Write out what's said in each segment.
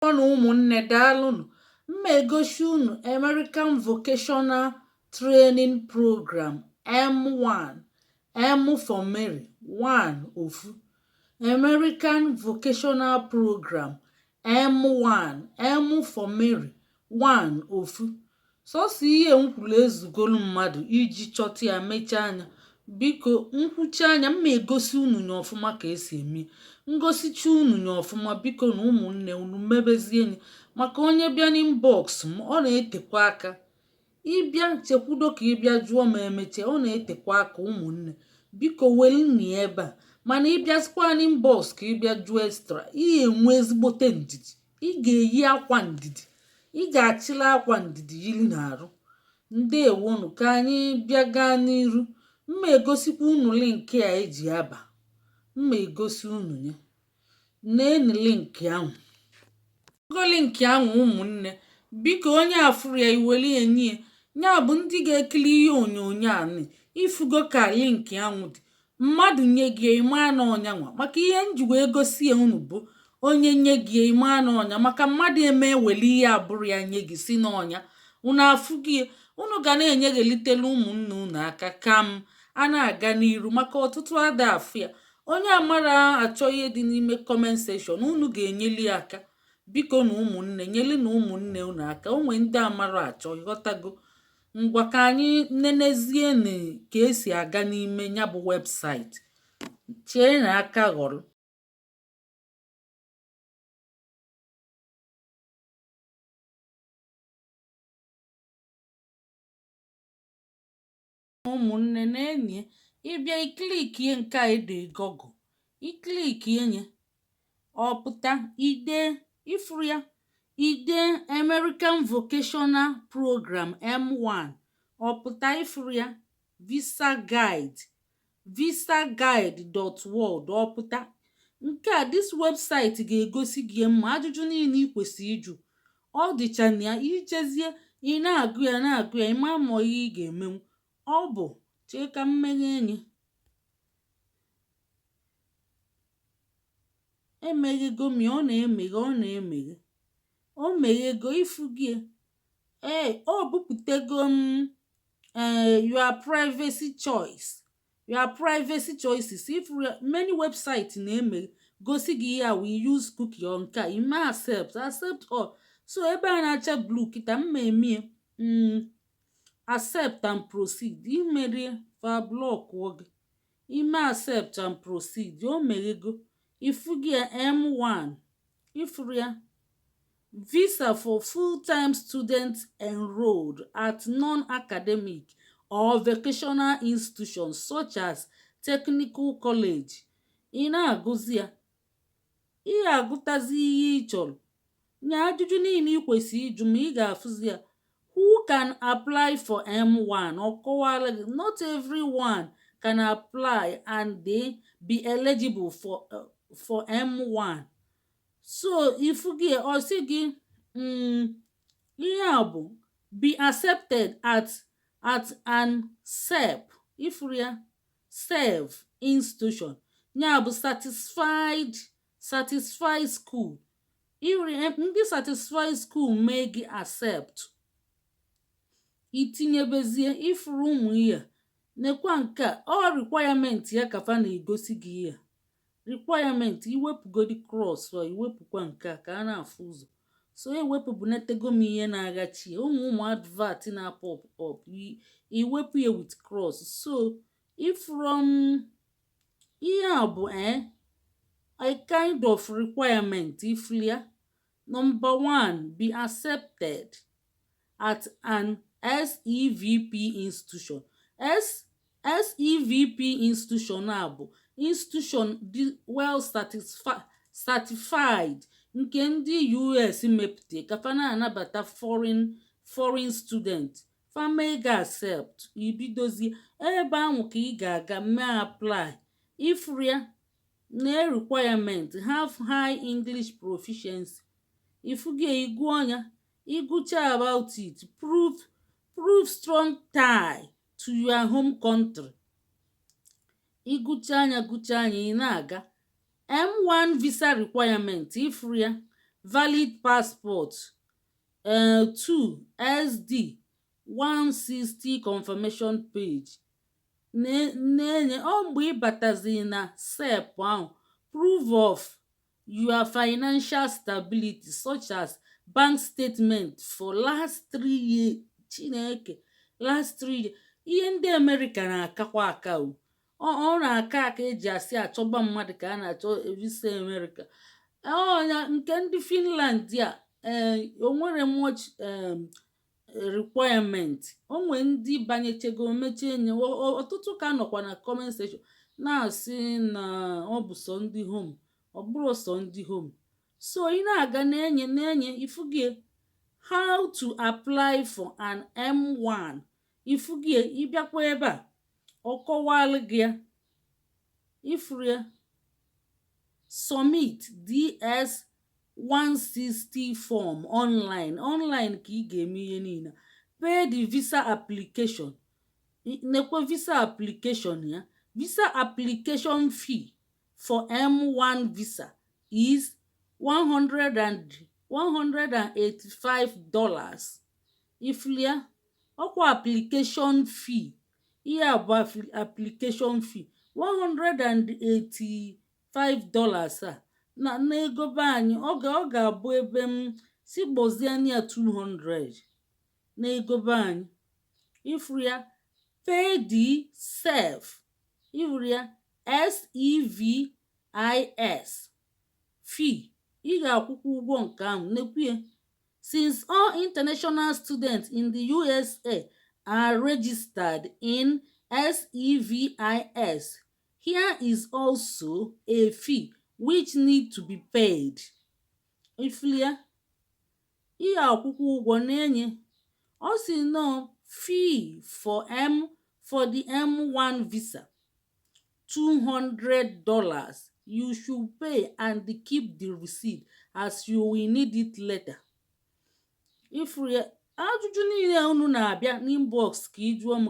na ụmụnne daalụnụ. Mma egosi unu American Vocational Training Program M1. M for Mary, 1 ofu. American Vocational Program M1. M for Mary, 1 ofu. Sọsọ ihe m kwuru ezugolu mmadụ iji chọta ya mechaa anya. Biko nkwuchi anya mma egosi unu nya ọfụma ka esi eme ngosicha unu nya ọfụma. Biko na ụmụnne unu mebezie enyi maka onye bịa n'inbox m ọ na-etekwa aka. Ịbịa chekwudo ka ịbịa jụọ ma emeche ọ na-etekwa aka. Ụmụnne biko welụnụ ya ebe a, mana ịbịazikwa n'inbox ka ịbịa jụọ extra ihe enwe ezigbote ndidi. Ị ga-eyi akwa ndidi, ị ga-achịla akwa ndidi yiri n'arụ. Ndewonu, ka anyị bịa gaa n'iru. Mma egosikwa unu link a eji aba. Mma egosi unu ya. Neenu link ahụ. Go link ahụ ụmụnne. Biko onye afụrụ ya iweli enyi ya bụ ndị ga-ekiri ihe onyonyo a ifugo ka link ahụ dị. Mmadụ nye gị ịma na ọnyanwa maka ihe njiwe egosi ya unu bụ onye nye gị ịma na ọnya maka mmadụ eme eweli ihe abụrụ ya nye gị si n'ọnya. Unu afụ gị unu ga na-enyeghelitela ụmụnne unu aka ka m a na-aga n'iru maka ọtụtụ ada afụ ya. Onye amara achọ ihe dị n'ime comment section unu ga-enyeli aka. Biko na ụmụnne nyeli na ụmụnne unu aka. Onwe ndị amara achọ ịghọtago. Ngwa ka anyị nenezie na ka esi aga n'ime ya bụ webụsaịtị. Chee na aka ghọrọ. Ụmụnne na-enye ịbịa iklikie nke a ede Google, iklikie nye ọpụta ide ifuru ya ide American Vocational Program M1 ọpụta ifuru ya visaguide.world ọpụta nke a. This website ga-egosi gị ma ajụjụ niile ị kwesịrị ịjụ. Ọ dịcha na ya ijezie ị na-agụ ya ịma ma ihe ị ga-emenwu. Ọ bụ chee ka mmeghe enyi emeghego mi ọ na-emeghe o meghego ifu gị ọ bupụtego your privacy choices. If many website na-eme gosi gị ya we use cookie on nke ime accept all. So ebe a na-acha blue kịta mma emie accept and proceed. Imerie fa block gị ime accept and proceed o meghego ifu gị M1 ifuru ya visa for full-time students enrolled at non-academic or vocational institutions such as technical college. Ị na-agụzi ya ị agụtazi ihe ị chọrọ nye ajụjụ niile ị kwesịrị ịjụ ma ị ga-afụzi ya. Who can apply for M1? Ọkọwala gị not everyone can apply and they be eligible for M1. So ifu gị ọsị gị ihe a bụ be accepted at an ifuru ya SEF institution ya bụ satisfied school. Ndị satisfied school mee gị accept itinyebezie ifuru ụmụ ihe nekwa nke a ọ requirement ya kafa na-egosi gị ya requirement. Iwepụgodi cross or iwepụkwa nke a ka a na-afụ ụzọ. So ewepụ bụ netego m ihe na-agachi ụmụ advert na-pop up iwepụ ya with cross. So from ihe a bụ a kind of requirement ifuru ya. Number 1, be accepted at an SEVP institution. SEVP institution a bụ institution dị well certified nke ndị US mepụta kafa na-anabata foreign student. Famega accept ibidozie ebe ahụ ka ị ga-aga mee apply ifuru ya na requirement have high English proficiency. Ifu gị igụọ ya ịgụcha about it prove strong tie to your home country. Ịgụcha anya ị na-aga M1 visa requirement ifuru ya valid passport, 2 SD 160 confirmation page. Na-enye mgbe ị bataziri na sep ahụ, proof of your financial stability such as bank statement for last 3 years. Chineke, last 3 years. Ihe ndị Amerịka na-akakwa aka o. Ọ na-aka aka eji asị achọba mmadụ ka a na-achọ visa Amerịka. Ọnya nke ndị Finland a onwere much requirement. Onwe ndị banyechego mechie enye ọtụtụ ka nọkwa na comment section na-asị na ọ bụ sọ ndị home, ọ bụrụ sọ ndị home. So ị na-aga na-enye ifugie how to apply for an M1. Ifugie ịbịakwa ebe a ọ kọwalụ gị ya, ifuru ya submit DS 160 form online ka ị ga-eme ihe niile. Pay the visa application. Nekwe visa application ya. Visa application fee for M1 visa is $185. Iflia ọkwa application fee. Ihe a bụ application fee $185 a na n'ego be anyị ọ ga-abụ ebe si gboziania 200 n'ego be anyị. Ifuru ya pay the SEV. Ifuru ya SEVIS fee. Ị ga-akwụkwọ ụgwọ nke ahụ nekwuye. Since all international students in the USA are registered in SEVIS, here is also a fee which need to be paid. Ifuru ya ihe akwụkwọ ụgwọ na-enye. Ọ sị no fee for the M1 visa $200. You should pay and keep the receipt as you will need it later. Ifuru ya ajụjụ niile unu na-abịa n'inbox ka ịjụọ m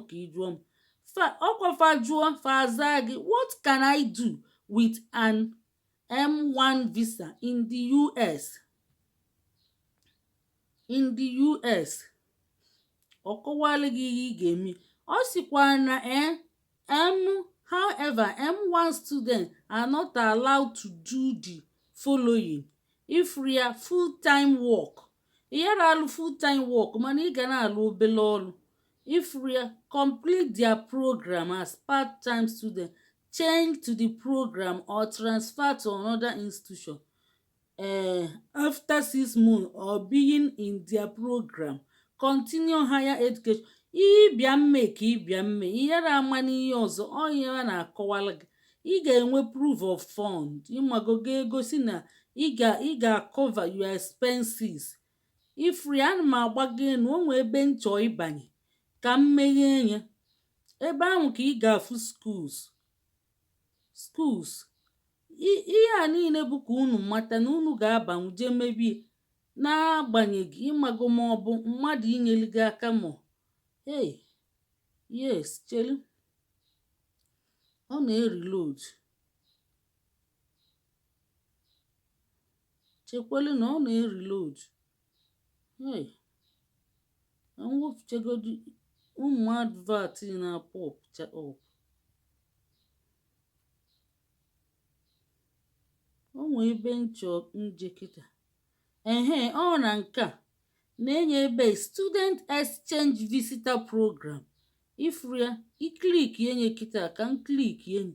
ọkwafa jụọ faza gị what can I do with an M1 visa in the US? Ọ kọwalụ gị ihe ị ga-eme. Ọ sịkwa na however M1 students are not allowed to do the following. Ifuru ya full-time work. Ịghara alụ full-time work mana ị ga na-alụ obele ọrụ. Ifuru ya complete their program as part-time student, change to the program or transfer to another institution after 6 months or being in their program, continue higher education. Ịbịa mme ka ịbịa mme ịghara ama n'ihe ọzọ onye a na-akọwala gị. Ị ga-enwe proof of fund. Ịmago ga-egosi na ị ga-cover your expenses. Ifuru ya ana m agbago enu onwe ebe nchọ ịbanye ka m meghee ya. Ebe ahụ ka ị ga-afụ schools. Ihe a niile bụ ka unu mata na unu ga-abanwu jee mebie n'agbanyeghị ịmago ma ọ bụ mmadụ inyelu gị aka mọ. Hey, yes, chelu ọ na-reload. Chekwelu na ọ na-reload. Hey, mwepụchagodi ụmụ advert na-pop up. O nwee ebe nchọ nje kịta. Ọ na nke a na-enye ebe student exchange visitor program. Ifuru ya ikliki enye kịta ka m kliki enyi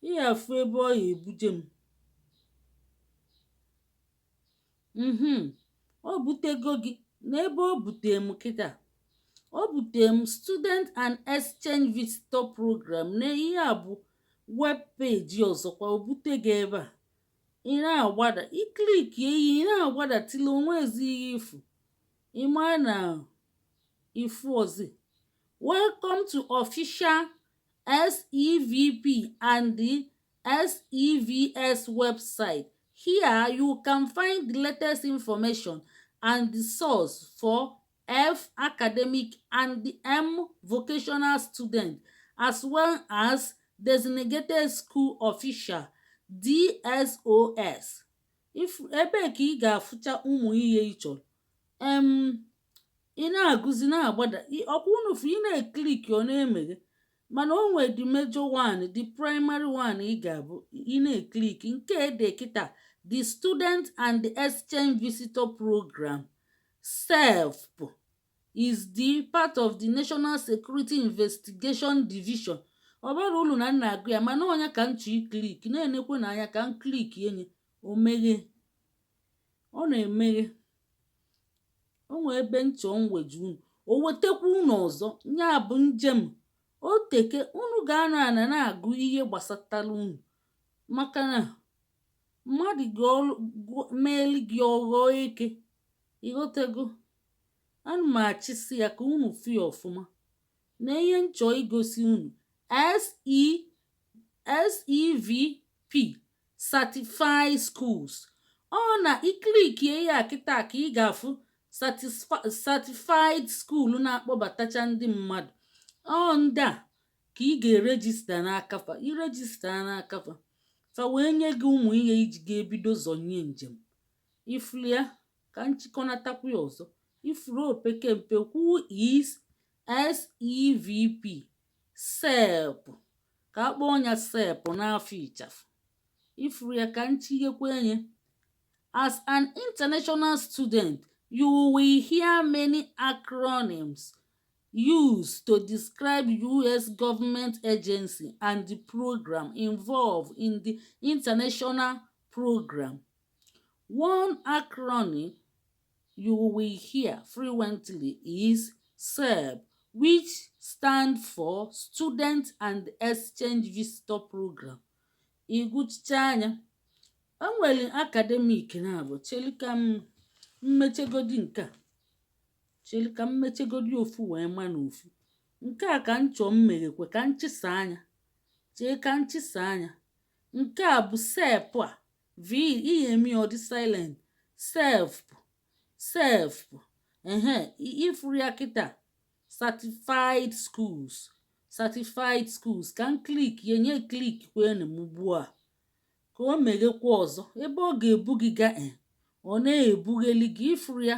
ihe afụ ebe ọ ya ebuje m. O butego gị n'ebe o butere m kịta. O butere m student and exchange visitor program na ihe a bụ web page ọzọkwa o bute gị ebe a. Ị na-agbada ikliki ihe ị na-agbada tili onwe ezi ihe ifu ịma na ifu ozi. Welcome to official SEVP and the SEVS website. Here you can find the latest information and the source for F academic and the M vocational student as well as designated school official DSOS. ebe ka ị ga-afụcha ụmụ ihe ị chọrọ. ị na-agụzi na-agbada ọkwa unufu ị na-ekliki ọ na-emeghe, mana o nwee the major one, the primary one ị ga-abụ ị na-ekliki nke ede kịta the student and the exchange visitor program SELP is the part of the National Security Investigation Division. ọ bara ulu na nna agụ ya, mana ọnya ka m chọ ikliki na-enekwe na anya ka m kliki enye o meghe, ọ na-emeghe. o nwee ebe nchọ mweju unu o wetekwa unu ọzọ, ya bụ njem o teke unu ga-anọ ana na-agụ ihe gbasatara unu, maka na mmadụ meeli gị ọghọ eke ịghọtago. ana m achịsi ya ka unu fie ọfụma na ihe nchọ igosi unu SEVP certified schools. ọ na iklikie ya kịta ka ị ga-afụ certified school na-akpọbatacha ndị mmadụ. ọ ndị a ka ị ga-erejista n'akafa, irejista n'akafa fa wee nye gị ụmụ ihe iji ga-ebido zonye njem. iflia ka nchịkọnatakwu ya ọzọ, ifuru opeke mpe who is SEVP SELP ka akpọ ọnya SELP n'afọ ịchafụ. ifuru ya ka nchighekwa enye. As an international student, you will hear many acronyms used to describe U.S. government agency and the program involved in the international program. One acronym you will hear frequently is SELP, which stands for Student and Exchange Visitor Program. Ịgụchicha anya, enwere akademik na-abụ chelika mmechegodi nke a, chelika mmechegodi ofu wee ma na ofu. nke a ka nchọ mmeghekwe ka nchịsa anya, chee ka nchịsa anya. nke a bụ SELP a v ihemi ọ dị silent SELP ifuru ya kịta certified schools ka m klik ya nye klik kwenu m ugbu a ka o meghekwa ọzọ. ebe ọ ga-ebu gị ga ọ na-ebugheli gị ifuru ya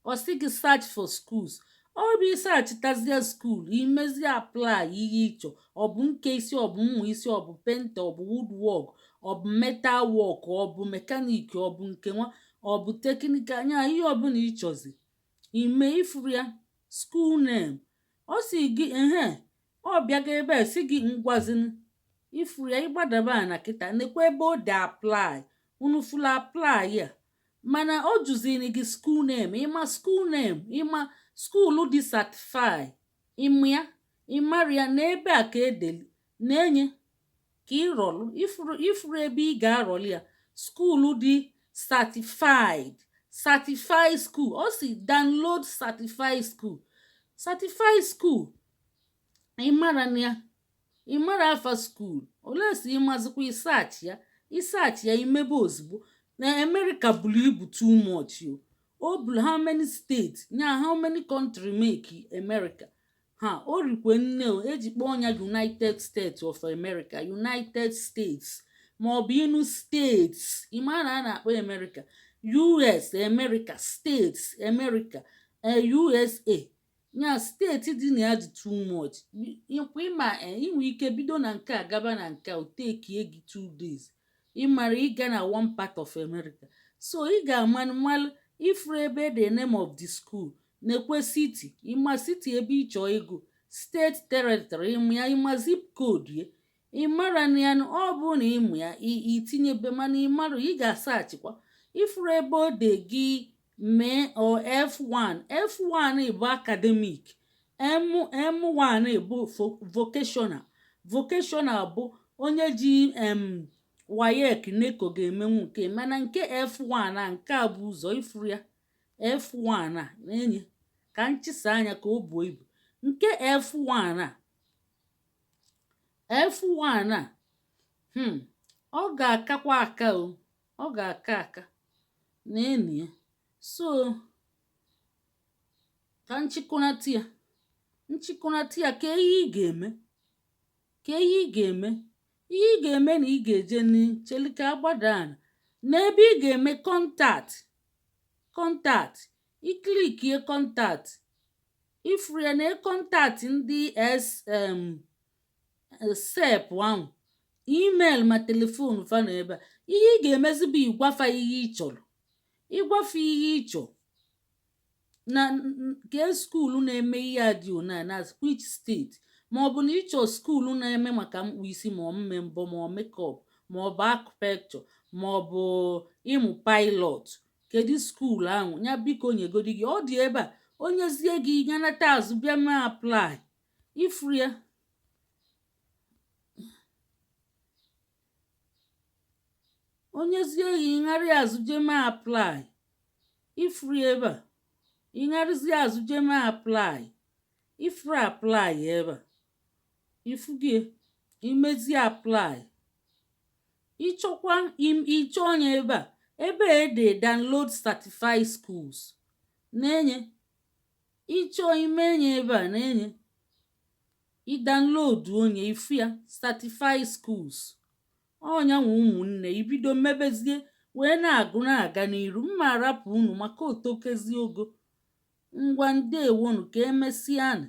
ọ sị gị search for schools. ọ bụ ịsachitazie school imezie apply ihe ịchọ, ọ bụ nke isi, ọ bụ mmụ isi, ọ bụ painter, ọ bụ woodwork, ọ bụ metal work, ọ bụ mekanik, ọ bụ nke nwa, ọ bụ teknikal, nya ihe ọbụla ịchọzi ime. ifuru ya school name ọ si gị ọ bịaga ebe a si gị ngwazini. ifuru ya ịgbadaba na kịta nekwa ebe o de apply, unu fulu apply ya, mana o juzini gị school name. ịma school name, ịma school dị certify, ịma ya ịmara ya na ebe a ka edeli na-enye ka ịrọlụ. ifuru ebe ị ga-arọlụ ya school dị certified school. ọ si download certified school ịmara na ya, ịmara afa school olesi ịmazikwa ịsachi ya imebe ozugbo. na America buru ibu too much o buru how many states nya how many country make America o rikwe nne eji kpọọ ya United States of America, United States maọbụ inu states. ịmara a na-akpọ America US America, states America, USA nya steeti dị na ya dị too much. ịma inwe ike bido na nke a gaba na nke o tekie gị 2 days ịmara ịga na one part of America. so ị ga-amanụ ifuru ebe the name of the school na-ekwe city, ịma city ebe ịchọ ego, steeti territory ịmụ ya, ịma zip code ye ịmara na ya. ọ bụ na ịmụ ya itinyebe, mana ịmara ị ga-asachikwa ifuru ebe o de gị mee o F1 bụ academic, M1 bụ vocational bụ onye ji WAEC NECO ga-emenwu nke, mana nke F1 a nke a bụ ụzọ. ifuru ya F1 a na-enye ka nchịsa anya ka o buo ibu. nke F1 a ọ ga-akakwa aka ọ ga-aka aka na eni ya. so ka nchịkọnata ya ka ihe ị ga-eme ihe ị ga-eme na ị ga-eje n'chelika agbada ana n'ebe ị ga-eme kọntat iklikie kọntat ifrie na kọntat ndị sep ahụ email ma telefon fa na ebe a ihe ị ga-emezi bụ ịgwafa ihe ị chọrọ ịgwafa ihe ị chọrọ na nke skuulu na-eme ihe a dị ona na which steeti ma ọ bụ na ịchọ skuulu na-eme maka mkpụ isi ma ọ mme mbọ ma ọ mekọp ma ọ bụ akpekchọ ma ọ bụ ịmụ pilot kedu skuulu ahụ ya biko nyegodi gị ọ dị ebe a onyezie gị ganata azụ bịa ma aplai ifrie onyezie gị ịṅarị azụ jeme aplai ifri ebe a ịṅarịzie azụ jeme aplai ifri aplai ebe a ifugie imezie aplai ịchọkwa ịchọ onye ebe a ede download certified schools na-enye ịchọ imenye ebe a na-enye ịdownload onye ifu ya certified schools ọnyanwa ụmụnne ibido mmebezie wee na-agụ na-aga n'iru mma arapụ unu maka otokezi ogo ngwa ndewonu ka emesịanụ